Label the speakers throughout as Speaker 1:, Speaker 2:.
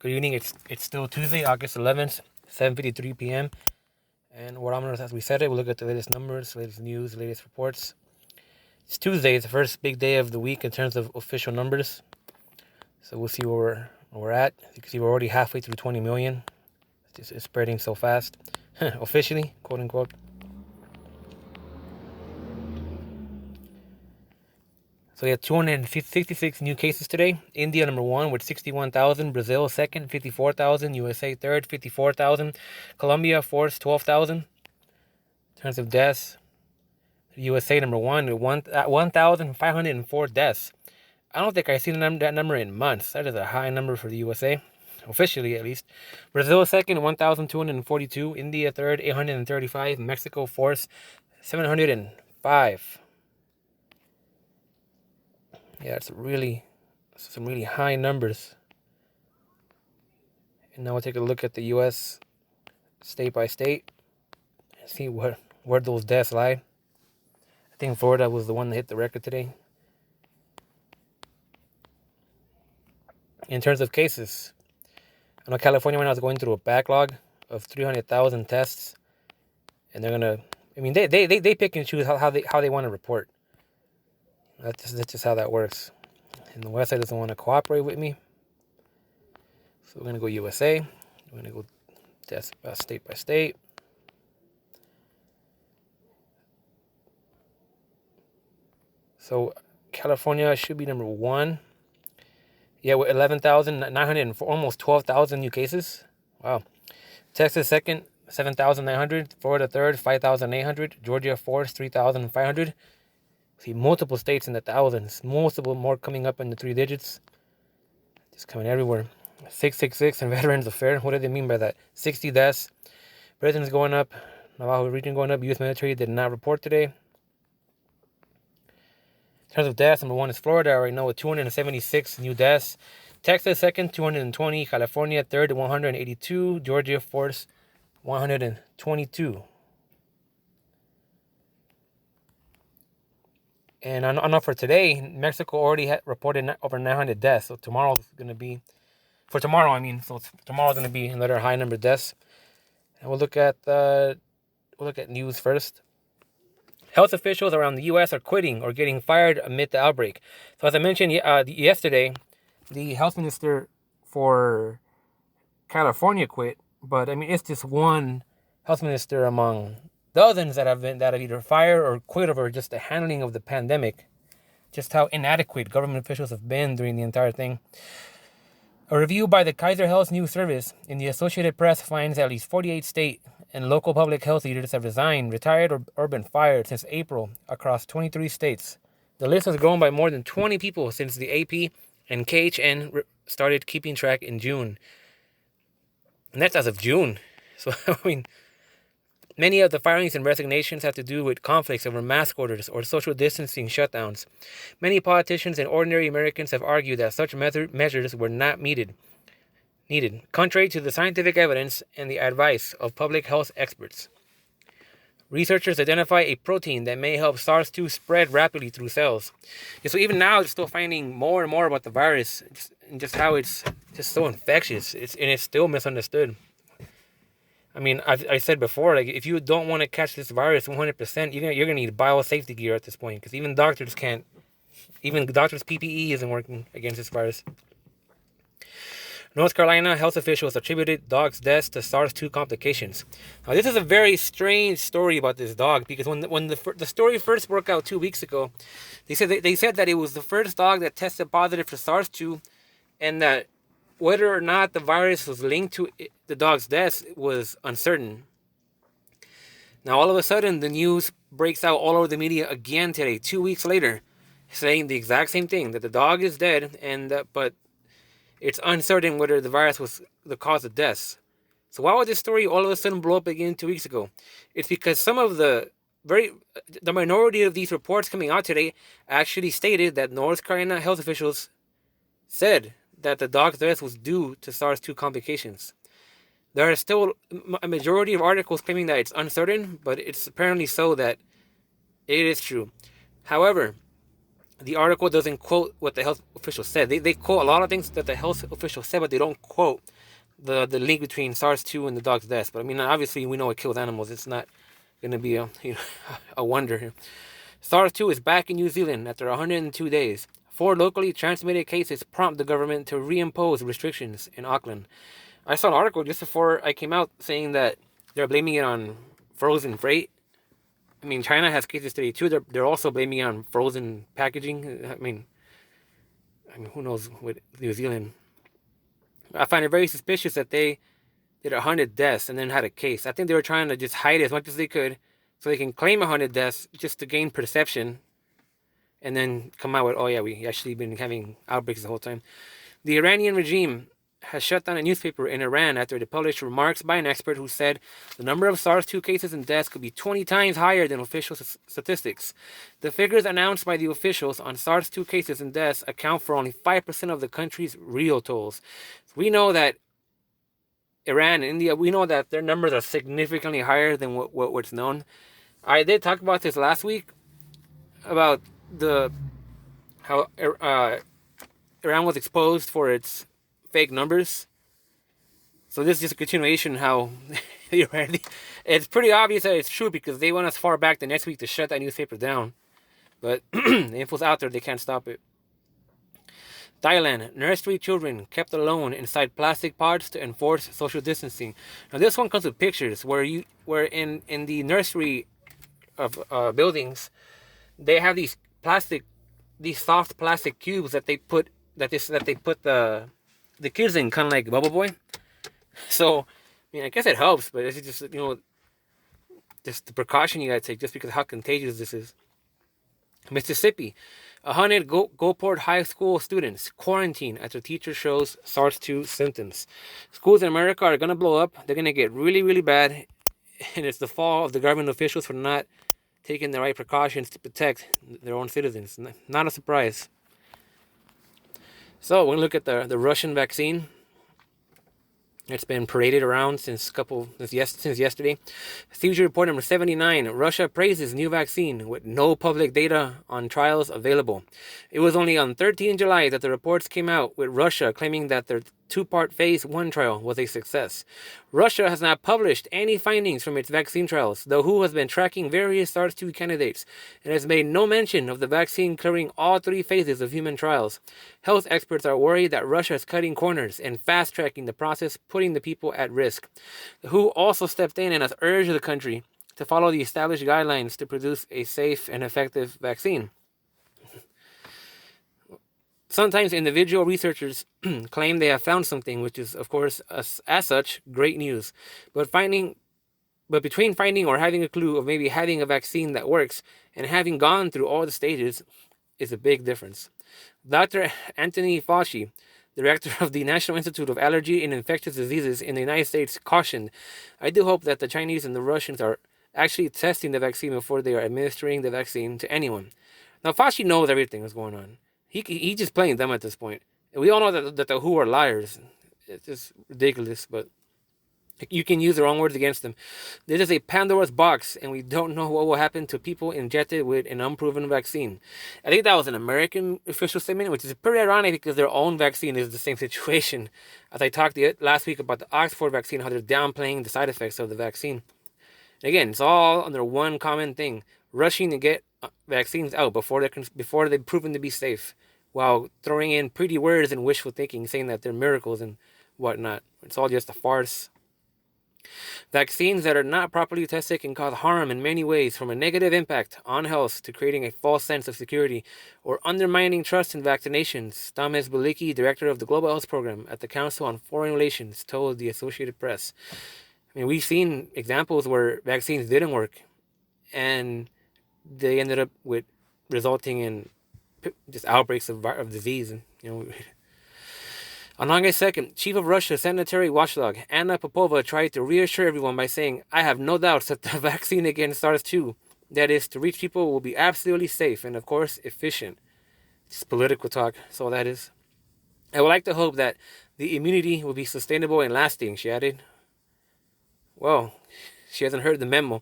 Speaker 1: Good evening. It's still Tuesday, August 11th, 7:53 p.m. And what I'm gonna, as we said it, we'll look at the latest numbers, latest news, latest reports. It's Tuesday. It's the first big day of the week in terms of official numbers. So we'll see where we're at. You can see we're already halfway through 20 million. It's spreading so fast, officially, quote unquote. So we had 266 new cases today. India number one with 61,000. Brazil second, 54,000. USA third, 54,000. Colombia fourth, 12,000. In terms of deaths, USA number one with 1,504 deaths. I don't think I've seen that number in months. That is a high number for the USA, officially at least. Brazil second, 1,242. India third, 835. Mexico fourth, 705. Yeah, it's some really high numbers. And now we'll take a look at the U.S. state by state and see where those deaths lie. I think Florida was the one that hit the record today. In terms of cases, I know California right now is going through a backlog of 300,000 tests, and they're gonna. I mean, they pick and choose how they want to report. That's just how that works. And the website doesn't want to cooperate with me. So we're going to go USA. We're going to go test state by state. So California should be number one. Yeah, with 11,904, almost 12,000 new cases. Wow. Texas second, 7,900. Florida third, 5,800. Georgia fourth, 3,500. See multiple states in the thousands, multiple more coming up in the three digits, just coming everywhere. 666 and Veterans Affairs. What do they mean by that? 60 deaths. Prisons going up. Navajo region going up. U.S. military did not report today. In terms of deaths, number one is Florida right now with 276 new deaths. Texas second, 220. California third, 182. Georgia fourth, 122. And I know for today, Mexico already reported over 900 deaths. So tomorrow's going to be, for tomorrow, I mean, so tomorrow's going to be another high number of deaths. And we'll look at news first. Health officials around the U.S. are quitting or getting fired amid the outbreak. So as I mentioned yesterday, the health minister for California quit. But I mean, it's just one health minister among dozens that have either fired or quit over just the handling of the pandemic. Just how inadequate government officials have been during the entire thing. A review by the Kaiser Health News Service in the Associated Press finds at least 48 state and local public health leaders have resigned, retired, or been fired since April across 23 states. The list has grown by more than 20 people since the AP and KHN started keeping track in June. And that's as of June. So, I mean, many of the firings and resignations have to do with conflicts over mask orders or social distancing shutdowns. Many politicians and ordinary Americans have argued that such measures were not needed, contrary to the scientific evidence and the advice of public health experts. Researchers identify a protein that may help SARS-2 spread rapidly through cells. So even now, they're still finding more and more about the virus and just how it's just so infectious. It's still misunderstood. I mean, I said before, like if you don't want to catch this virus 100%, you're gonna need biosafety gear at this point because even doctors PPE isn't working against this virus. North Carolina health officials attributed dog's deaths to SARS-2 complications. Now, this is a very strange story about this dog because when the story first broke out 2 weeks ago, they said that it was the first dog that tested positive for SARS-2, and that whether or not the virus was linked to the dog's death was uncertain. Now, all of a sudden, the news breaks out all over the media again today, 2 weeks later, saying the exact same thing, that the dog is dead, but it's uncertain whether the virus was the cause of death. So why would this story all of a sudden blow up again 2 weeks ago? It's because some of the minority of these reports coming out today actually stated that North Carolina health officials said that the dog's death was due to SARS-2 complications. There are still a majority of articles claiming that it's uncertain, but it's apparently so that it is true. However, The article doesn't quote what the health official said. They quote a lot of things that the health official said, but they don't quote the link between SARS-2 and the dog's death. But I mean, obviously, we know it kills animals. It's not going to be a a wonder. SARS-2 is back in New Zealand after 102 days. 4 locally transmitted cases prompt the government to reimpose restrictions in Auckland. I saw an article just before I came out saying that they're blaming it on frozen freight. I mean, China has cases today too. They're also blaming it on frozen packaging. I mean, who knows with New Zealand? I find it very suspicious that they did 100 deaths and then had a case. I think they were trying to just hide as much as they could so they can claim 100 deaths just to gain perception and then come out with, oh yeah, we actually been having outbreaks the whole time. The Iranian regime has shut down a newspaper in Iran after it published remarks by an expert who said the number of SARS-2 cases and deaths could be 20 times higher than official statistics. The figures announced by the officials on SARS-2 cases and deaths account for only 5% of the country's real tolls. We know that Iran and India, we know that their numbers are significantly higher than what's known. I did talk about this last week about how Iran was exposed for its fake numbers. So this is just a continuation how it's pretty obvious that it's true because they went as far back the next week to shut that newspaper down. But the info's out there, they can't stop it. Thailand, nursery children kept alone inside plastic pods to enforce social distancing. Now this one comes with pictures where in the nursery of buildings, they have these soft plastic cubes that they put the kids in, kind of like Bubble Boy. So, I mean, I guess it helps, but it's just, just the precaution you gotta take just because of how contagious this is. Mississippi, 100 Gulfport High School students quarantine after teacher shows SARS-2 symptoms. Schools in America are gonna blow up. They're gonna get really, really bad, and it's the fault of the government officials for not taking the right precautions to protect their own citizens. Not a surprise. So, we're gonna look at the Russian vaccine. It's been paraded around since yesterday. CG report number 79. Russia praises new vaccine with no public data on trials available. It was only on 13 July that the reports came out with Russia claiming that their 2-part phase 1 trial was a success. Russia has not published any findings from its vaccine trials. The WHO has been tracking various SARS-2 candidates and has made no mention of the vaccine covering all 3 phases of human trials. Health experts are worried that Russia is cutting corners and fast-tracking the process, putting the people at risk. The WHO also stepped in and has urged the country to follow the established guidelines to produce a safe and effective vaccine. Sometimes individual researchers claim they have found something, which is, of course, as such, great news. But between finding or having a clue of maybe having a vaccine that works and having gone through all the stages is a big difference. Dr. Anthony Fauci, director of the National Institute of Allergy and Infectious Diseases in the United States, cautioned, "I do hope that the Chinese and the Russians are actually testing the vaccine before they are administering the vaccine to anyone." Now, Fauci knows everything that's going on. He's just playing them at this point. And we all know that the WHO are liars. It's just ridiculous, but you can use the wrong words against them. This is a Pandora's box, and we don't know what will happen to people injected with an unproven vaccine. I think that was an American official statement, which is pretty ironic because their own vaccine is the same situation. As I talked last week about the Oxford vaccine, how they're downplaying the side effects of the vaccine. And again, it's all under one common thing: rushing to get vaccines out before they've proven to be safe, while throwing in pretty words and wishful thinking, saying that they're miracles and whatnot. It's all just a farce. Vaccines that are not properly tested can cause harm in many ways, from a negative impact on health to creating a false sense of security or undermining trust in vaccinations. Thomas Bilicki, director of the Global Health Program at the Council on Foreign Relations, told the Associated Press. I mean, we've seen examples where vaccines didn't work, and they ended up with resulting in just outbreaks of disease. On August 2nd, Chief of Russia's sanitary watchdog, Anna Popova, tried to reassure everyone by saying, "I have no doubts that the vaccine against SARS-2, that is, to reach people, will be absolutely safe and, of course, efficient." It's political talk, that's all that is. "I would like to hope that the immunity will be sustainable and lasting," she added. Well, she hasn't heard the memo.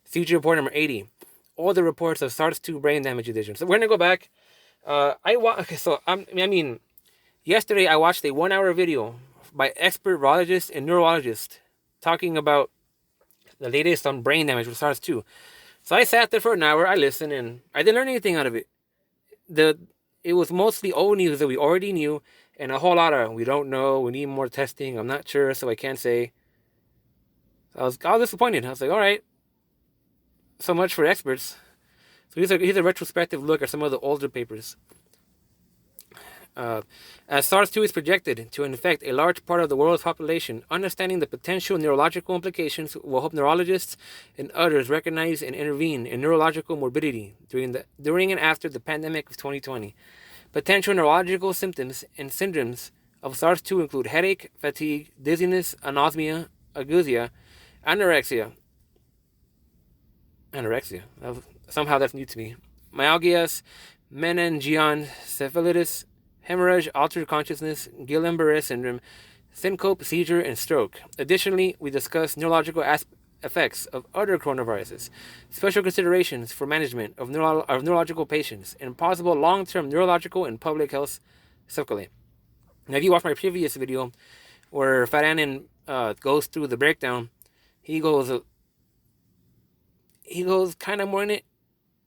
Speaker 1: CG report number 80. All the reports of SARS-2 brain damage edition. So we're going to go back Okay, so I mean, yesterday I watched a 1 hour video by expert virologists and neurologists talking about the latest on brain damage with SARS-2. So I sat there for an hour, I listened, and I didn't learn anything out of it. It was mostly old news that we already knew, and a whole lot of we don't know, we need more testing, I'm not sure, so I can't say. I was disappointed. I was like, all right, so much for experts. So here's a retrospective look at some of the older papers. As SARS-2 is projected to infect a large part of the world's population, understanding the potential neurological implications will help neurologists and others recognize and intervene in neurological morbidity during and after the pandemic of 2020. Potential neurological symptoms and syndromes of SARS-2 include headache, fatigue, dizziness, anosmia, ageusia, anorexia. Somehow that's new to me. Myalgias, meningoencephalitis, hemorrhage, altered consciousness, Guillain-Barré syndrome, syncope, seizure, and stroke. Additionally, we discuss neurological effects of other coronaviruses, special considerations for management of neurological patients, and possible long-term neurological and public health sequelae. Now, if you watch my previous video where Faranan goes through the breakdown, he goes kind of more in it,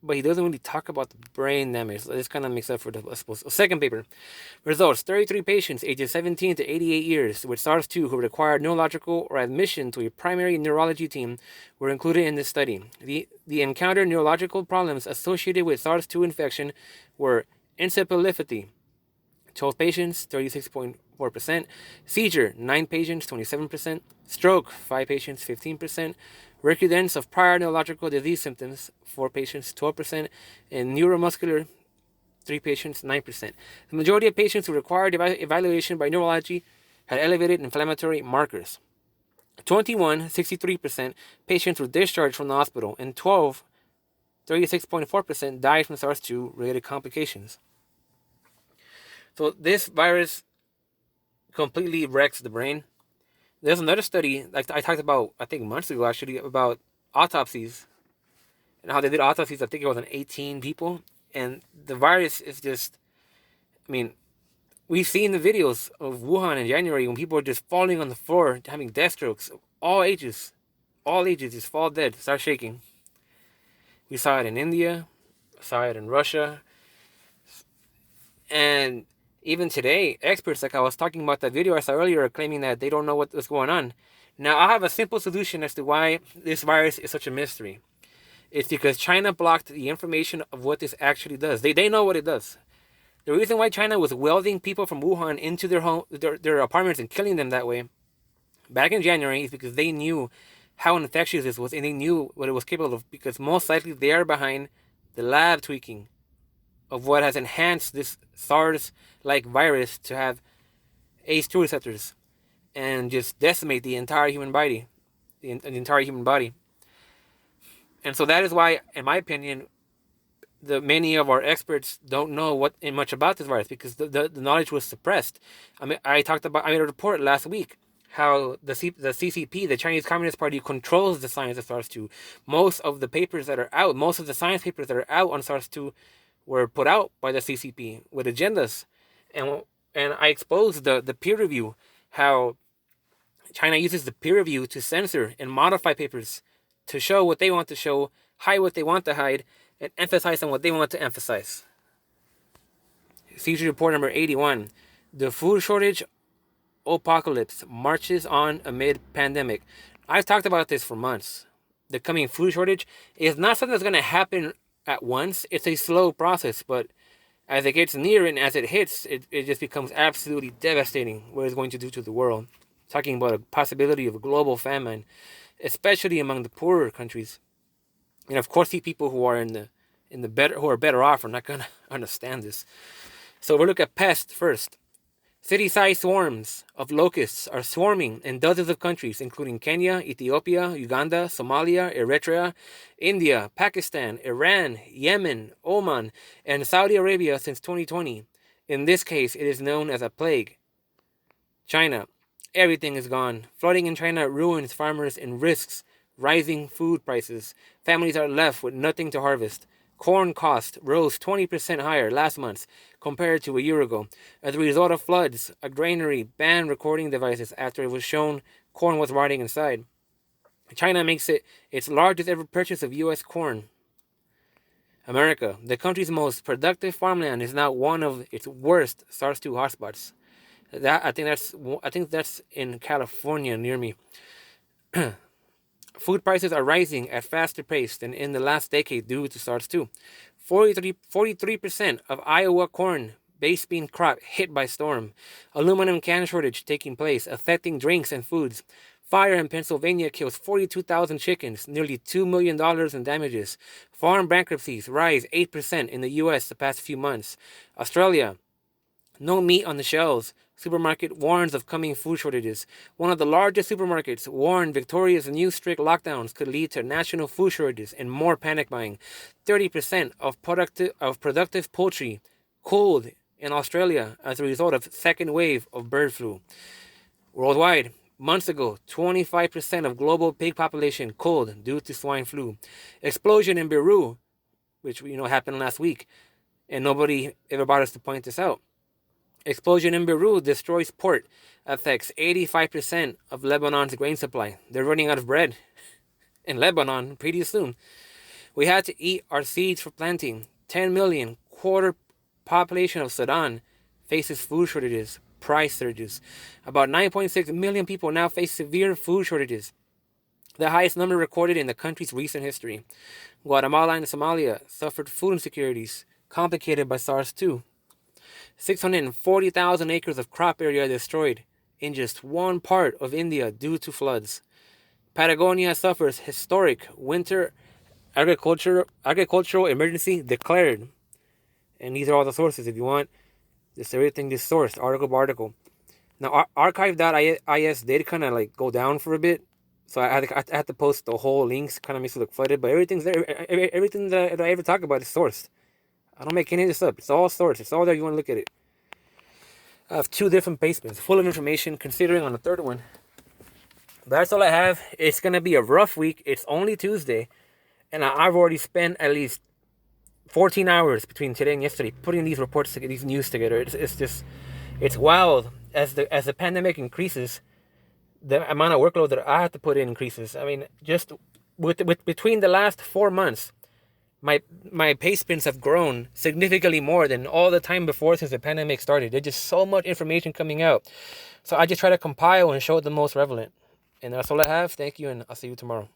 Speaker 1: but he doesn't really talk about the brain damage. So this kind of makes up for the second paper. Results: 33 patients ages 17 to 88 years with SARS-2 who required neurological or admission to a primary neurology team were included in this study. The encountered neurological problems associated with SARS-2 infection were encephalopathy, 12 patients, 36.4%, seizure, 9 patients, 27%, stroke, 5 patients, 15%, recurrence of prior neurological disease symptoms, 4 patients, 12%, and neuromuscular, 3 patients, 9%. The majority of patients who required evaluation by neurology had elevated inflammatory markers. 21, 63% patients were discharged from the hospital, and 12, 36.4% died from SARS-2 related complications. So this virus completely wrecks the brain. There's another study, like I talked about, I think months ago actually, about autopsies and how they did autopsies. I think it was on 18 people, and the virus is just, I mean, we've seen the videos of Wuhan in January when people are just falling on the floor, having death strokes. All ages just fall dead, start shaking. We saw it in India, saw it in Russia, and even today, experts, like I was talking about that video I saw earlier, are claiming that they don't know what's going on. Now, I have a simple solution as to why this virus is such a mystery. It's because China blocked the information of what this actually does. They know what it does. The reason why China was welding people from Wuhan into their apartments and killing them that way back in January is because they knew how infectious this was, and they knew what it was capable of, because most likely they are behind the lab tweaking of what has enhanced this SARS-like virus to have ACE2 receptors and just decimate the entire human body, the entire human body. And so that is why, in my opinion, many of our experts don't know much about this virus, because the knowledge was suppressed. I made a report last week how the CCP, the Chinese Communist Party, controls the science of SARS-2. Most of the science papers that are out on SARS-2 were put out by the CCP with agendas, and I exposed the peer review, how China uses the peer review to censor and modify papers to show what they want to show, hide what they want to hide, and emphasize on what they want to emphasize. CG report number 81. The food shortage apocalypse marches on amid pandemic. I've talked about this for months. The coming food shortage is not something that's going to happen at once. It's a slow process, but as it gets near and as it hits, it just becomes absolutely devastating what it's going to do to the world. Talking about a possibility of a global famine, especially among the poorer countries. And of course, the people who are who are better off are not going to understand this. So we'll look at pests first. City-sized swarms of locusts are swarming in dozens of countries, including Kenya, Ethiopia, Uganda, Somalia, Eritrea, India, Pakistan, Iran, Yemen, Oman, and Saudi Arabia since 2020. In this case, it is known as a plague. China. Everything is gone. Flooding in China ruins farmers and risks rising food prices. Families are left with nothing to harvest. Corn cost rose 20% higher last month compared to a year ago. As a result of floods, a granary banned recording devices after it was shown corn was rotting inside. China makes it its largest ever purchase of U.S. corn. America, the country's most productive farmland, is now one of its worst SARS-2 hotspots. I think that's in California near me. Food prices are rising at faster pace than in the last decade due to SARS-2. 43% of Iowa corn base bean crop hit by storm. Aluminum can shortage taking place, affecting drinks and foods. Fire in Pennsylvania kills 42,000 chickens, nearly $2 million in damages. Farm bankruptcies rise 8% in the U.S. the past few months. Australia, no meat on the shelves. Supermarket warns of coming food shortages. One of the largest supermarkets warned Victoria's new strict lockdowns could lead to national food shortages and more panic buying. 30% of productive poultry culled in Australia as a result of second wave of bird flu. Worldwide, months ago, 25% of global pig population culled due to swine flu. Explosion in Beirut, which happened last week, and nobody ever bothers to point this out. Explosion in Beirut destroys port, affects 85% of Lebanon's grain supply. They're running out of bread in Lebanon pretty soon. We had to eat our seeds for planting. 10 million, quarter population of Sudan, faces food shortages, price surges. About 9.6 million people now face severe food shortages, the highest number recorded in the country's recent history. Guatemala and Somalia suffered food insecurities, complicated by SARS-2. 640,000 acres of crop area destroyed in just one part of India due to floods. Patagonia suffers historic winter agricultural emergency declared. And these are all the sources. If you want, just everything is sourced, article by article. Now, archive.is did kind of like go down for a bit, so I had to post the whole links. Kind of makes it look flooded, but everything's there. Everything that I ever talk about is sourced. I don't make any of this up. It's all sourced. It's all there. You want to look at it. I have 2 different basements full of information, considering on the third one. That's all I have. It's going to be a rough week. It's only Tuesday, and I've already spent at least 14 hours between today and yesterday putting these reports, these news together. It's wild. As the pandemic increases, the amount of workload that I have to put in increases. I mean, just with between the last 4 months, my pay sprints have grown significantly more than all the time before since the pandemic started. There's just so much information coming out. So I just try to compile and show the most relevant. And that's all I have. Thank you, and I'll see you tomorrow.